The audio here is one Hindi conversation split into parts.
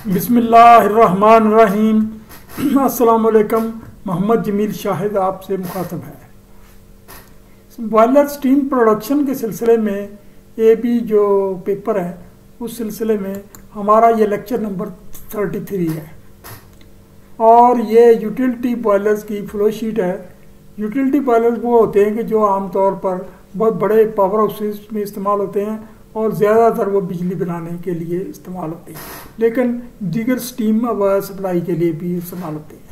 बिस्मिल्लाहिर्रहमानिर्रहीम। अस्सलामुअलैकुम। मोहम्मद जमील शाहिद आपसे मुखातब है। बॉयलर स्टीम प्रोडक्शन के सिलसिले में ये भी जो पेपर है उस सिलसिले में हमारा ये लेक्चर नंबर 33 है और ये यूटिलिटी बॉयलर्स की फ्लो शीट है। यूटिलिटी बॉयलर्स वो होते हैं कि जो आमतौर पर बहुत बड़े पावर हाउसेस में इस्तेमाल होते हैं और ज़्यादातर वो बिजली बनाने के लिए इस्तेमाल होते हैं, लेकिन दीगर स्टीम सप्लाई के लिए भी इस्तेमाल होते हैं।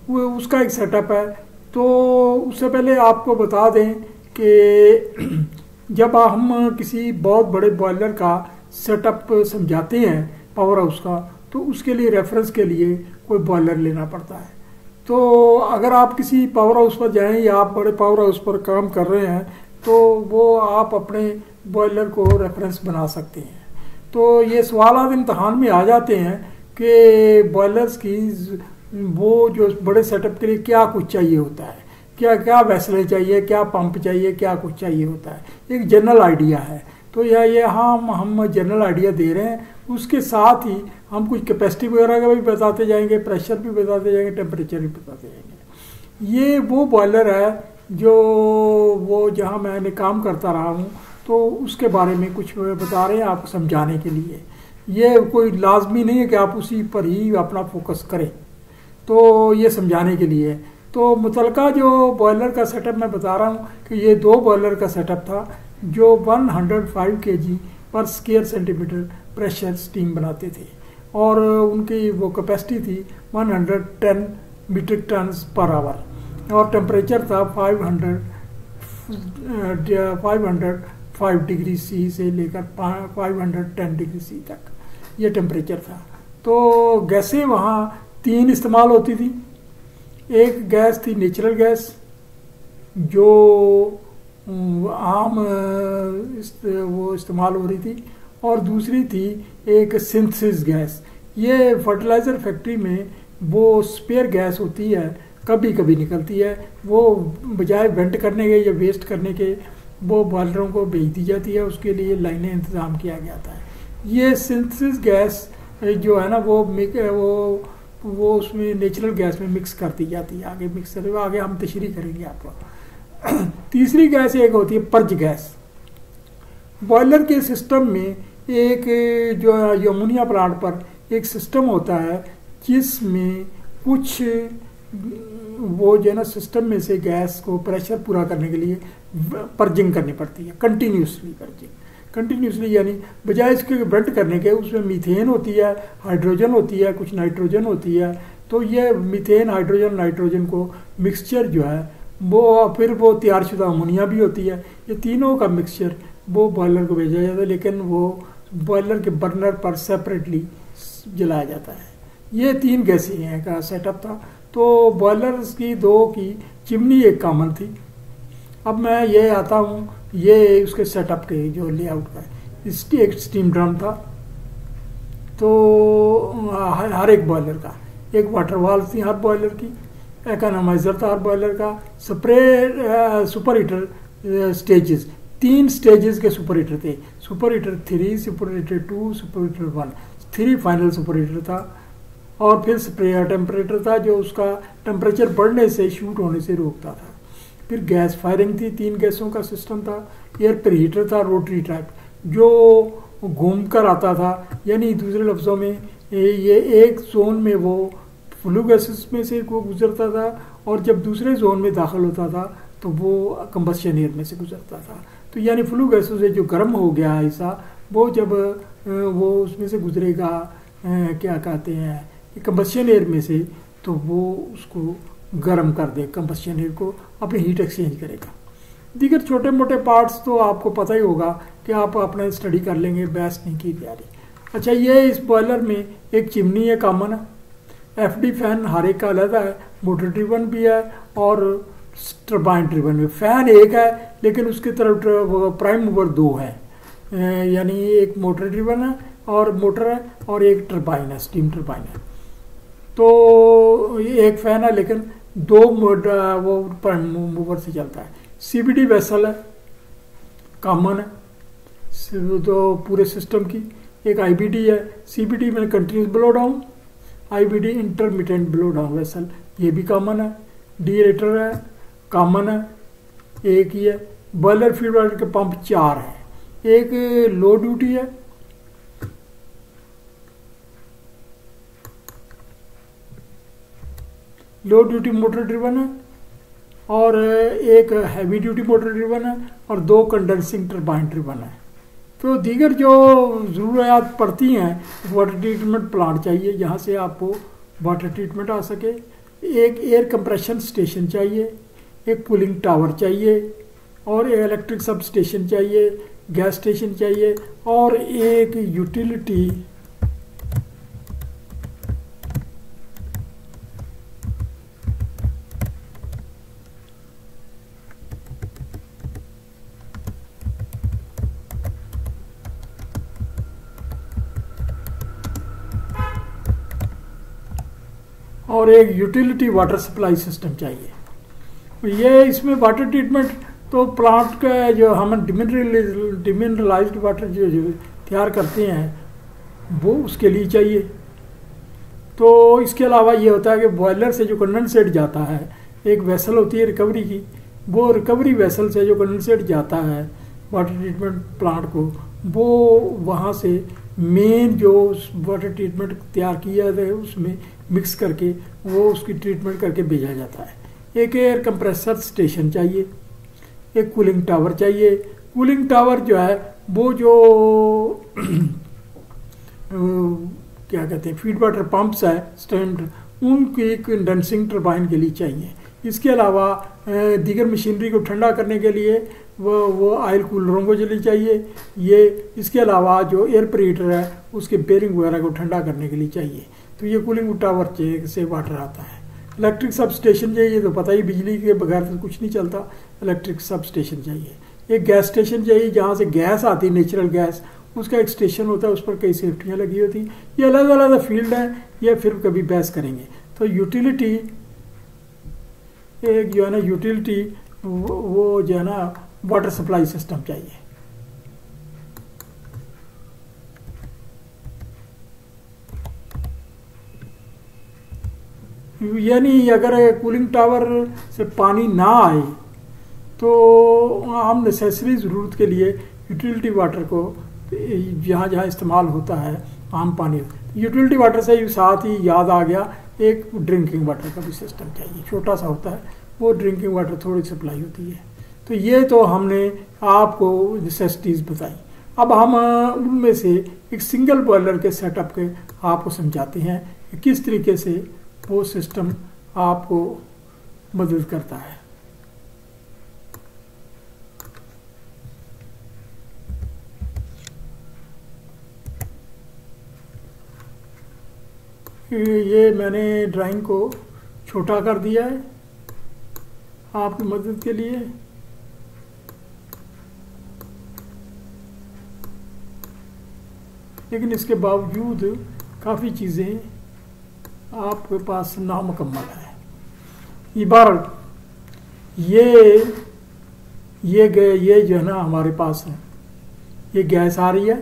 वो उसका एक सेटअप है। तो उससे पहले आपको बता दें कि जब हम किसी बहुत बड़े बॉयलर का सेटअप समझाते हैं पावर हाउस का, तो उसके लिए रेफरेंस के लिए कोई बॉयलर लेना पड़ता है। तो अगर आप किसी पावर हाउस पर जाएं या आप बड़े पावर हाउस पर काम कर रहे हैं तो वो आप अपने बॉयलर को रेफरेंस बना सकते हैं। तो ये सवाल इम्तहान में आ जाते हैं कि बॉयलर्स की वो जो बड़े सेटअप के लिए क्या कुछ चाहिए होता है, क्या क्या वैसलें चाहिए, क्या पंप चाहिए, क्या कुछ चाहिए होता है। एक जनरल आइडिया है। तो ये हम जनरल आइडिया दे रहे हैं। उसके साथ ही हम कुछ कैपेसिटी वगैरह का भी बताते जाएंगे, प्रेशर भी बताते जाएंगे, टेम्परेचर भी बताते जाएंगे। ये वो बॉयलर है जो वो जहाँ मैंने काम करता रहा हूँ तो उसके बारे में कुछ बता रहे हैं आपको समझाने के लिए। ये कोई लाजमी नहीं है कि आप उसी पर ही अपना फोकस करें, तो ये समझाने के लिए है। तो मुतलका जो बॉयलर का सेटअप मैं बता रहा हूँ कि ये दो बॉयलर का सेटअप था जो 105 kg पर स्क्वायर सेंटीमीटर प्रेशर स्टीम बनाते थे और उनकी वो कैपेसिटी थी 110 मीट्रिक टन पर आवर और टेम्परेचर था 505 डिग्री सी से लेकर 510 डिग्री सी तक ये टेम्परेचर था। तो गैसें वहाँ 3 इस्तेमाल होती थी। एक गैस थी नेचुरल गैस जो आम वो इस्तेमाल हो रही थी और दूसरी थी एक सिंथेसिस गैस। ये फर्टिलाइज़र फैक्ट्री में वो स्पेयर गैस होती है, कभी कभी निकलती है। वो बजाय वेंट करने के या वेस्ट करने के वो बॉयलरों को भेज दी जाती है, उसके लिए लाइनें इंतज़ाम किया जाता है। ये सिंथेसिस गैस जो है ना वो उसमें नेचुरल गैस में मिक्स कर दी जाती है। आगे हम तशरीह करेंगे आपको। तीसरी गैस एक होती है पर्ज गैस। बॉयलर के सिस्टम में एक जो अमोनिया प्लांट पर एक सिस्टम होता है जिसमें कुछ वो जो है ना सिस्टम में से गैस को प्रेशर पूरा करने के लिए पर्जिंग करनी पड़ती है, कंटिन्यूसली यानी बजाय इसके वेंट करने के उसमें मीथेन होती है, हाइड्रोजन होती है, कुछ नाइट्रोजन होती है। तो ये मीथेन हाइड्रोजन नाइट्रोजन को मिक्सचर जो है वो फिर वो तैयारशुदा अमोनिया भी होती है। ये तीनों का मिक्सचर वो बॉयलर को भेजा जाता है, लेकिन वो बॉयलर के बर्नर पर सेपरेटली जलाया जाता है। ये 3 गैसें का सेटअप था। तो बॉयलर्स की 2 की चिमनी एक कॉमन थी। अब मैं ये आता हूँ ये उसके सेटअप के जो लेआउट का है। इसकी एक स्टीम ड्रम था। तो हर एक बॉयलर का एक वाटर वाल्व थी हर बॉयलर की, इकोनॉमाइजर था हर बॉयलर का, सुपर हीटर स्टेजेस 3 स्टेजेस के सुपर हीटर थे। Super heater 3, super heater 2, super heater 1, 3 final super heater था। और फिर स्प्रेयर टेम्परेचर था जो उसका टेम्परेचर बढ़ने से शूट होने से रोकता था। फिर गैस फायरिंग थी, 3 गैसों का सिस्टम था। एयर प्रीहीटर था रोटरी टाइप जो घूम कर आता था, यानी दूसरे लफ्ज़ों में ये एक जोन में वो फ्लू गैसेस में से वो गुजरता था और जब दूसरे जोन में दाखिल होता था तो वो कंबस्शन एयर में से गुजरता था। तो यानी फ्लू गैसों से जो गर्म हो गया ऐसा वो जब वो उसमें से गुजरेगा क्या कहते हैं कंबस्शन एयर में से, तो वो उसको गर्म कर दे, कंबस्शन एयर को अपनी हीट एक्सचेंज करेगा। दीगर छोटे मोटे पार्ट्स तो आपको पता ही होगा कि आप अपने स्टडी कर लेंगे, बहस नहीं की तैयारी। अच्छा, ये इस बॉयलर में एक चिमनी है कॉमन है, एफडी फैन हर एक का अलग है, मोटर ड्रिवन भी है और टर्बाइन ड्रिवन भी। फैन एक है लेकिन उसकी तरफ प्राइम मूवर 2 है, यानी एक मोटर ड्रिवन है और मोटर है और एक टर्बाइन है, स्टीम टर्बाइन है। तो एक फैन है लेकिन 2 वो प्राइम मूवर से चलता है। सीबीडी वेसल है, कॉमन है तो पूरे सिस्टम की। एक IBD है, CBD में continuous blow down, IBD intermittent blow down vessel, ये भी कॉमन है। डीएरेटर है, कॉमन है, एक ही है। बॉयलर फीड वाटर के पंप 4 है, एक लो ड्यूटी है, लो ड्यूटी मोटर ड्रिवन है, और एक हैवी ड्यूटी मोटर ड्रिवन है, और 2 कंडेंसिंग टरबाइन ड्रिवन है। तो दीगर जो ज़रूरियात पड़ती हैं, वाटर ट्रीटमेंट प्लांट चाहिए जहाँ से आपको वाटर ट्रीटमेंट आ सके, एक एयर कंप्रेशन स्टेशन चाहिए, एक कूलिंग टावर चाहिए, और एक इलेक्ट्रिक सब स्टेशन चाहिए, गैस स्टेशन चाहिए, और एक यूटिलिटी वाटर सप्लाई सिस्टम चाहिए। ये इसमें वाटर ट्रीटमेंट तो प्लांट का जो हम डिमिनरलाइज्ड वाटर जो तैयार करते हैं वो उसके लिए चाहिए। तो इसके अलावा ये होता है कि बॉयलर से जो कंडेंसेट जाता है, एक वेसल होती है रिकवरी की, वो रिकवरी वेसल से जो कंडेंसेट जाता है वाटर ट्रीटमेंट प्लांट को, वो वहाँ से मेन जो वाटर ट्रीटमेंट तैयार किया है उसमें मिक्स करके वो उसकी ट्रीटमेंट करके भेजा जाता है। एक एयर कंप्रेसर स्टेशन चाहिए, एक कूलिंग टावर चाहिए। कूलिंग टावर जो है वो जो क्या कहते हैं फीड वाटर पंप्स है स्टैंड, उनकी कंडेंसिंग टरबाइन के लिए चाहिए। इसके अलावा दीगर मशीनरी को ठंडा करने के लिए वो ऑयल कूलरों को चली चाहिए। ये इसके अलावा जो एयर प्रीहीटर है उसके बेरिंग वगैरह को ठंडा करने के लिए चाहिए। तो ये कूलिंग टावर से वाटर आता है। इलेक्ट्रिक सब स्टेशन चाहिए, तो पता ही बिजली के बगैर तो कुछ नहीं चलता, इलेक्ट्रिक सब स्टेशन चाहिए। एक गैस स्टेशन चाहिए जहाँ से गैस आती है, नेचुरल गैस, उसका एक स्टेशन होता है, उस पर कई सेफ्टियाँ लगी होती। ये अलग अलग फील्ड है, ये फिर कभी बहस करेंगे। तो यूटिलिटी एक जो है ना यूटिलिटी वो जो है ना वाटर सप्लाई सिस्टम चाहिए। यानी अगर कूलिंग टावर से पानी ना आए तो हम नेसेसरी ज़रूरत के लिए यूटिलिटी वाटर को जहाँ जहाँ इस्तेमाल होता है आम पानी, यूटिलिटी वाटर से साथ ही याद आ गया एक ड्रिंकिंग वाटर का भी सिस्टम चाहिए, छोटा सा होता है वो ड्रिंकिंग वाटर थोड़ी सप्लाई होती है। तो ये तो हमने आपको नेसेसिटीज़ बताई। अब हम उनमें से एक सिंगल बॉयलर के सेटअप के आपको समझाते हैं कि किस तरीके से वो सिस्टम आपको मदद करता है। ये मैंने ड्राइंग को छोटा कर दिया है आपकी मदद के लिए। लेकिन इसके बावजूद काफ़ी चीज़ें आपके पास नामुकम्मल है। इबारत ये जो है ना हमारे पास है, ये गैस आ रही है,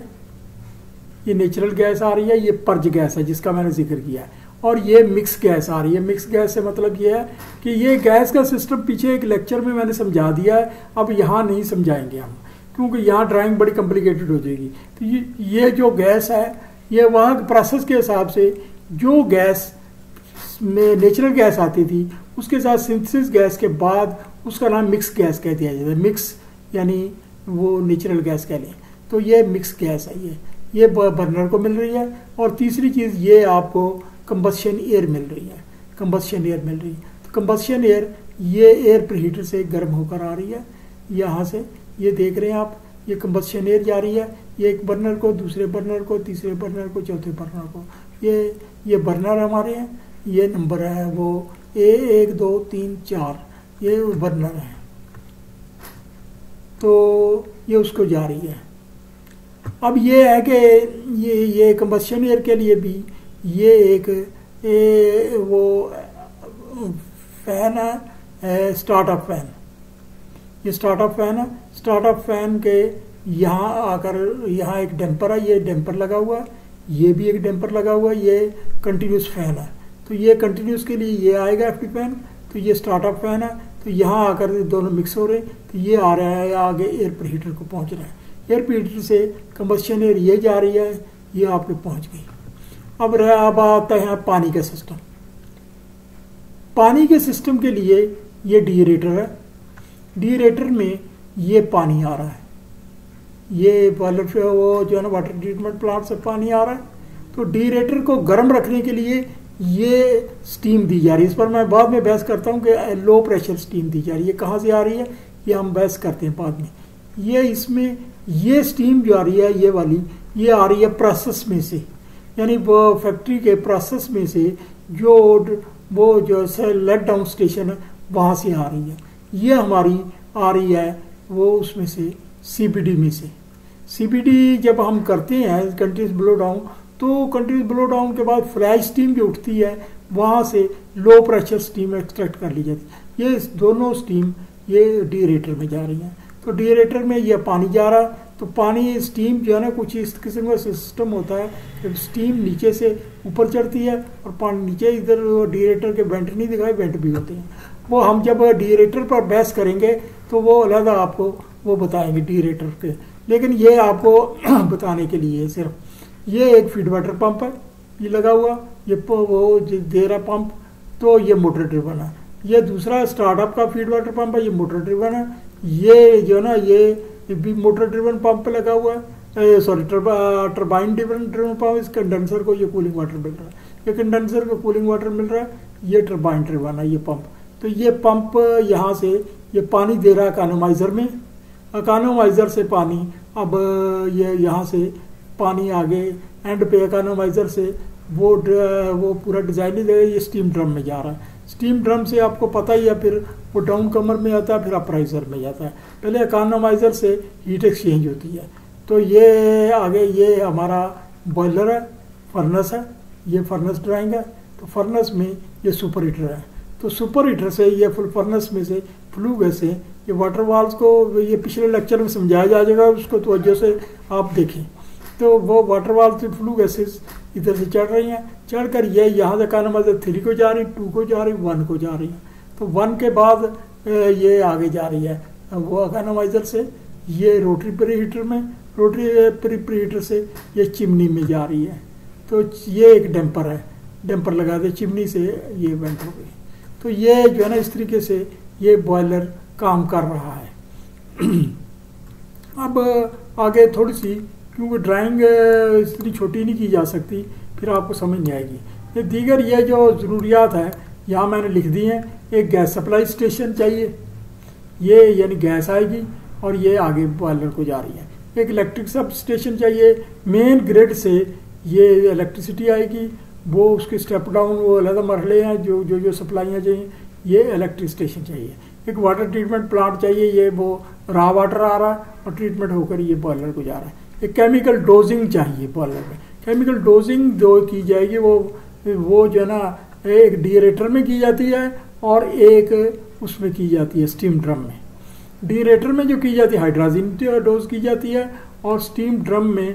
ये नेचुरल गैस आ रही है, ये पर्ज गैस है जिसका मैंने जिक्र किया है, और ये मिक्स गैस आ रही है। मिक्स गैस से मतलब ये है कि ये गैस का सिस्टम पीछे एक लेक्चर में मैंने समझा दिया है, अब यहाँ नहीं समझाएंगे हम क्योंकि यहाँ ड्राइंग बड़ी कॉम्प्लिकेटेड हो जाएगी। तो ये जो गैस है ये वहाँ के प्रोसेस के हिसाब से जो गैस में नेचुरल गैस आती थी उसके साथ सिंथेसिस गैस के बाद उसका नाम मिक्स गैस कह दिया जाता है। मिक्स यानी वो नेचुरल गैस कह लें, तो ये मिक्स गैस है। ये बर्नर को मिल रही है। और तीसरी चीज़ ये आपको कंबस्शन एयर मिल रही है, कंबस्शन एयर मिल रही है। तो कंबस्शन एयर ये एयर प्रीहीटर से गर्म होकर आ रही है यहाँ से, ये देख रहे हैं आप, ये कंबस्शन एयर जा रही है, ये एक बर्नर को, दूसरे बर्नर को, तीसरे बर्नर को, चौथे बर्नर को। ये बर्नर हमारे हैं, ये नंबर है वो A1 2 3 4, ये बर्नर है। तो ये उसको जा रही है। अब ये है कि ये कंबस्शन एयर के लिए भी ये एक वो फैन है, स्टार्टअप फैन। ये स्टार्टअप फैन है। स्टार्टअप फैन के यहाँ आकर यहाँ एक डैम्पर है, ये डैम्पर लगा हुआ है, ये भी एक डैम्पर लगा हुआ है, ये कंटिन्यूस फैन है। तो ये कंटिन्यूस के लिए ये आएगा एफटी फैन, तो ये स्टार्टअप फैन है। तो यहाँ आकर दोनों मिक्स हो रहे, तो ये आ रहा है आगे एयर प्रीहीटर को पहुँच रहा है, एयर प्रीहीटर से कंबस्शन एयर ये जा रही है, ये आपके पहुँच गई। अब आता है पानी का सिस्टम। पानी के सिस्टम के लिए ये डीएरेटर है, डीएरेटर में ये पानी आ रहा है, ये बॉयलर से वो जो है ना वाटर ट्रीटमेंट प्लांट से पानी आ रहा है। तो डीएरेटर को गर्म रखने के लिए ये स्टीम दी जा रही है। इस पर मैं बाद में बहस करता हूँ कि लो प्रेशर स्टीम दी जा रही है, कहाँ से आ रही है ये हम बहस करते हैं बाद में। ये इसमें ये स्टीम जो आ रही है ये वाली, ये आ रही है प्रोसेस में से, यानी वो फैक्ट्री के प्रोसेस में से जो वो जो है लेट डाउन स्टेशन है वहाँ से आ रही है। ये हमारी आ रही है वो उसमें से सीबीडी में से। सीबीडी जब हम करते हैं कंटिन्यूस ब्लो डाउन, तो कंटिन्यूस ब्लो डाउन के बाद फ्लैश स्टीम जो उठती है वहाँ से लो प्रेशर स्टीम एक्सट्रैक्ट कर ली जाती है। ये दोनों स्टीम ये डीएरेटर में जा रही हैं। तो डीएरेटर में ये पानी जा रहा है, तो पानी स्टीम जो है ना कुछ इस किस्म का सिस्टम होता है, जब स्टीम नीचे से ऊपर चढ़ती है और पानी नीचे, इधर डीएरेटर के वेंट नहीं दिखाए, वेंट भी होते हैं। वो हम जब डीएरेटर पर बहस करेंगे तो वो अलग आपको वो बताएंगे डीएरेटर के, लेकिन ये आपको बताने के लिए सिर्फ ये एक फीड वाटर पंप है ये लगा हुआ, ये वो दे रहा पंप, तो ये मोटर ड्रिवन है। ये दूसरा स्टार्टअप का फीड वाटर पंप है, ये मोटर ड्रिवन है। ये जो ना ये भी मोटर ड्रिवन पंप लगा हुआ है, सॉरी टर्बाइन ड्रिवन पंप। इस कंडेंसर को ये कूलिंग वाटर मिल रहा है, ये कंडेंसर को कूलिंग वाटर मिल रहा है, ये टर्बाइन ड्रिवन है ये पंप। तो ये पंप यहाँ से ये पानी दे रहा है इकोनोमाइजर में, इकोनोमाइजर से पानी अब ये यहाँ से पानी आगे एंड पे इकोनोमाइजर से वो पूरा डिजाइन ही देगा, ये स्टीम ड्रम में जा रहा है। स्टीम ड्रम से आपको पता ही है फिर वो डाउन कमर में आता है, फिर अप्राइजर में जाता है। पहले इकोनोमाइजर से हीट एक्सचेंज होती है। तो ये आगे ये हमारा बॉयलर है, फर्नेस है, ये फर्नेस ड्राइंग है। तो फर्नेस में ये सुपर हीटर है, तो सुपर हीटर से ये फुल फर्नेस में से फ्लू गैस से ये वाटर वाल्स को ये पिछले लेक्चर में समझाया जाएगा, उसको तवज्जो से आप देखें। तो वो वाटर वाल्व से फ्लू गैसेस इधर से चढ़ रही हैं, चढ़कर ये यहाँ से इकोनोमाइजर 3 को जा रही, 2 को जा रही, 1 को जा रही है। तो 1 के बाद ये आगे जा रही है वो इकोनोमाइजर से ये रोटरी प्रीहीटर में, रोटरी प्रीहीटर से ये चिमनी में जा रही है। तो ये एक डैम्पर है, डैम्पर लगा दे चिमनी से ये वेंट हो गई। तो ये जो है ना इस तरीके से ये बॉयलर काम कर रहा है। अब आगे थोड़ी सी, क्योंकि ड्राइंग इतनी छोटी नहीं की जा सकती, फिर आपको समझ नहीं आएगी। ये दीगर ये जो ज़रूरियात है यहाँ मैंने लिख दी हैं। एक गैस सप्लाई स्टेशन चाहिए, ये यानी गैस आएगी और ये आगे बॉयलर को जा रही है। एक इलेक्ट्रिक सब स्टेशन चाहिए, मेन ग्रिड से ये इलेक्ट्रिसिटी आएगी, वो उसके स्टेप डाउन वो अलग मरहले हैं जो सप्लाइयाँ चाहिए, ये इलेक्ट्रिक स्टेशन चाहिए। एक वाटर ट्रीटमेंट प्लांट चाहिए, ये वो रॉ वाटर आ रहा है और ट्रीटमेंट होकर ये बॉयलर को जा रहा है। एक केमिकल डोजिंग चाहिए बॉयलर में, केमिकल डोजिंग जो की जाएगी वो जो है ना एक डीएरेटर में की जाती है और एक उसमें की जाती है स्टीम ड्रम में। डीएरेटर में जो की जाती है हाइड्रोजन डोज की जाती है और स्टीम ड्रम में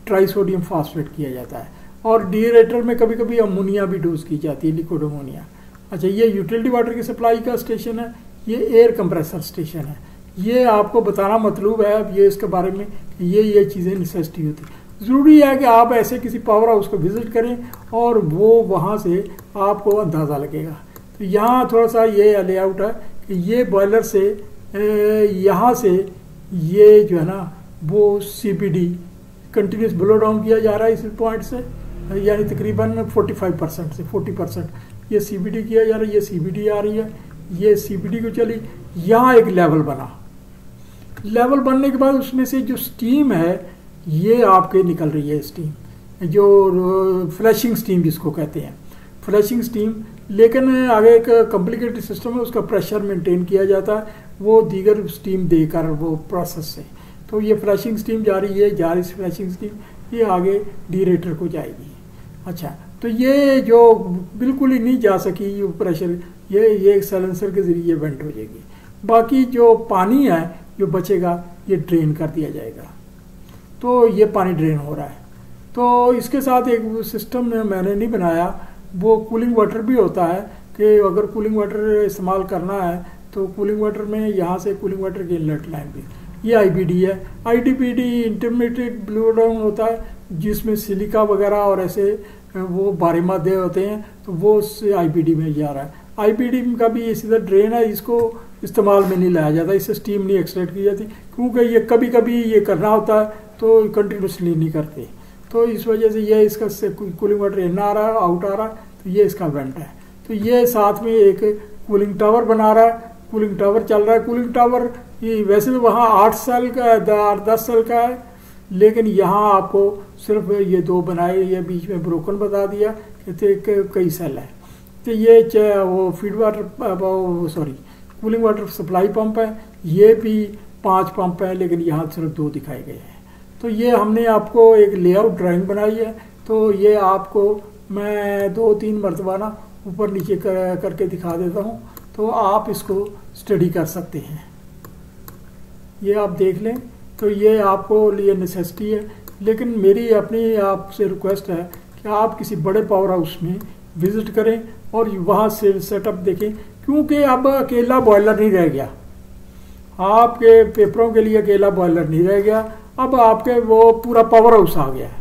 ट्राइसोडियम फास्फेट किया जाता है, और डीएरेटर में कभी कभी अमोनिया भी डोज की जाती है, लिक्विड अमोनिया। अच्छा, ये यूटिलिटी वाटर की सप्लाई का स्टेशन है, ये एयर कंप्रेसर स्टेशन है। ये आपको बताना मतलब है अब ये इसके बारे में ये चीज़ें नेसेसिटी होती है। ज़रूरी है कि आप ऐसे किसी पावर हाउस को विजिट करें और वो वहाँ से आपको अंदाज़ा लगेगा। तो यहाँ थोड़ा सा ये लेआउट है कि ये बॉयलर से यहाँ से ये जो है ना वो सीबीडी कंटिन्यूस ब्लो डाउन किया जा रहा है इस पॉइंट से, यानी तकरीबन 45% से 40% ये सीबीडी किया जा रहा है। ये सीबीडी आ रही है, ये सीबीडी को चली, यहाँ एक लेवल बना। लेवल बनने के बाद उसमें से जो स्टीम है ये आपके निकल रही है, स्टीम जो फ्लैशिंग स्टीम जिसको कहते हैं, फ्लैशिंग स्टीम। लेकिन आगे एक कॉम्प्लिकेटेड सिस्टम है, उसका प्रेशर मेंटेन किया जाता है वो दीगर स्टीम देकर वो प्रोसेस से। तो ये फ्लैशिंग स्टीम जा रही है, जा रही फ्लैशिंग स्टीम ये आगे डीरेटर को जाएगी। अच्छा, तो ये जो बिल्कुल ही नहीं जा सकी ये प्रेशर, ये एक साइलेंसर के जरिए वेंट हो जाएगी। बाकी जो पानी है जो बचेगा ये ड्रेन कर दिया जाएगा। तो ये पानी ड्रेन हो रहा है। तो इसके साथ एक सिस्टम मैंने नहीं बनाया, वो कूलिंग वाटर भी होता है कि अगर कूलिंग वाटर इस्तेमाल करना है तो कूलिंग वाटर में यहाँ से कूलिंग वाटर की इनलेट लाइन भी, ये आईबीडी है। आईडीपीडी इंटरमीडिएट ब्लो डाउन होता है जिसमें सिलिका वगैरह और ऐसे वो बारे मादे होते हैं, तो वो उससे आईबीडी में जा रहा है। आईबीडी का भी सीधा ड्रेन है, इसको इस्तेमाल में नहीं लाया जाता, इससे स्टीम नहीं एक्सट्रैक्ट की जाती क्योंकि ये कभी कभी ये करना होता है तो कंटिन्यूसली नहीं करते। तो इस वजह से ये इसका कूलिंग वाटर इन आ रहा है, आउट आ रहा है, तो ये इसका वेंट है। तो ये साथ में एक कूलिंग टावर बना रहा है, कूलिंग टावर चल रहा है। कूलिंग टावर ये वैसे तो वहाँ 8 साल का 10 साल का है, लेकिन यहाँ आपको सिर्फ ये 2 बनाए, ये बीच में ब्रोकन बता दिया कि कई सेल है। तो ये वो feed water sorry cooling water supply pump है, ये भी 5 पंप है, लेकिन यहाँ सिर्फ 2 दिखाए गए हैं। तो ये हमने आपको एक लेआउट ड्राइंग बनाई है, तो ये आपको मैं 2-3 मरतबा ना ऊपर नीचे करके दिखा देता हूँ, तो आप इसको स्टडी कर सकते हैं। ये आप देख लें, तो ये आपको लिए नेसेसिटी है, लेकिन मेरी अपनी आपसे रिक्वेस्ट है कि आप किसी बड़े पावर हाउस में विजिट करें और वहाँ से सेटअप देखें, क्योंकि अब अकेला बॉयलर नहीं रह गया, आपके पेपरों के लिए अकेला बॉयलर नहीं रह गया, अब आपके वो पूरा पावर हाउस आ गया है।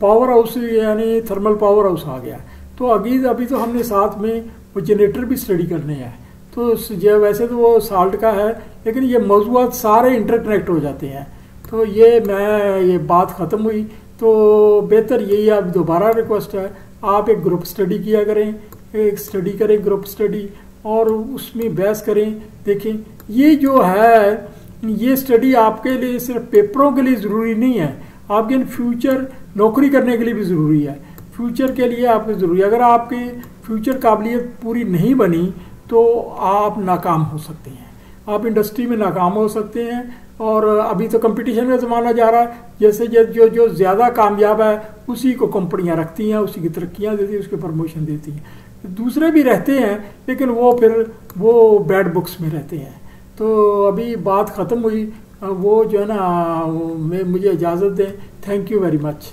पावर हाउस यानी थर्मल पावर हाउस आ गया। तो अभी तो हमने साथ में वो जनरेटर भी स्टडी करने हैं। तो जो वैसे तो वो साल्ट का है, लेकिन ये मौजूद सारे इंटरकनेक्ट हो जाते हैं। तो ये बात ख़त्म हुई, तो बेहतर यही अब दोबारा रिक्वेस्ट है, आप एक ग्रुप स्टडी किया करें, एक स्टडी करें ग्रुप स्टडी, और उसमें बहस करें। देखें ये जो है ये स्टडी आपके लिए सिर्फ पेपरों के लिए ज़रूरी नहीं है, आपके इन फ्यूचर नौकरी करने के लिए भी ज़रूरी है। फ्यूचर के लिए आपको ज़रूरी है। अगर आपकी फ्यूचर काबिलियत पूरी नहीं बनी तो आप नाकाम हो सकते हैं, आप इंडस्ट्री में नाकाम हो सकते हैं। और अभी तो कंपटीशन का ज़माना जा रहा है, जैसे जो ज़्यादा कामयाब है उसी को कंपनियां रखती हैं, उसी की तरक्कियां देती हैं, उसके प्रमोशन देती हैं। दूसरे भी रहते हैं, लेकिन वो बैड बुक्स में रहते हैं। तो अभी बात ख़त्म हुई, वो जो है ना मुझे इजाज़त दें। Thank you very much.